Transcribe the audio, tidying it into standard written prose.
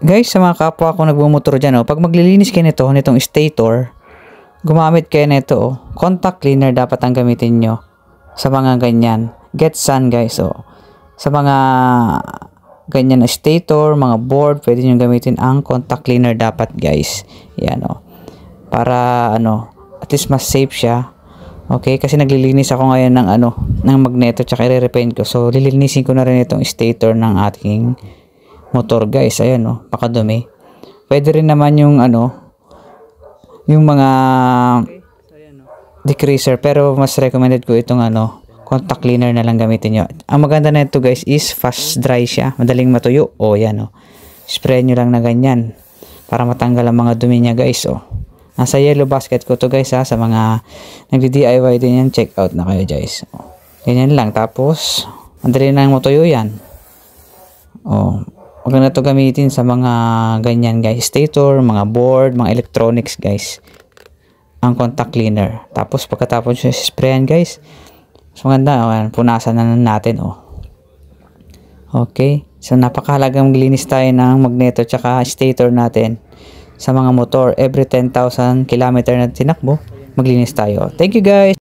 Guys, sa mga kapwa ko nagmumotor dyan, pag maglilinis kayo nitong stator, gumamit kayo nito, contact cleaner dapat ang gamitin nyo sa mga ganyan. Get sun guys, sa mga ganyan na stator, mga board, pwede nyo gamitin ang contact cleaner dapat guys. Yan para at least mas safe siya. Okay, kasi naglilinis ako ngayon ng magneto tsaka i-repaint ko. So lilinisin ko na rin itong stator ng ating motor guys. Ayan pakadumi. Pwede rin naman yung yung mga degreaser, pero mas recommended ko itong contact cleaner na lang gamitin nyo. Ang maganda na ito guys is fast dry siya, madaling matuyo. Yan spray nyo lang na ganyan para matanggal ang mga dumi niya guys. Nasa yellow basket ko to guys sa mga nagdi-DIY din yan, check out na kayo guys. Ganyan lang, tapos madali na matuyo yan. Huwag na ito gamitin sa mga ganyan guys, stator, mga board, mga electronics guys, ang contact cleaner. Tapos pagkatapos nyo sprayan guys, mas maganda, punasan na natin Okay, so napakahalagang maglinis tayo ng magneto tsaka stator natin sa mga motor. Every 10,000 kilometer na tinakbo, maglinis tayo. Thank you guys.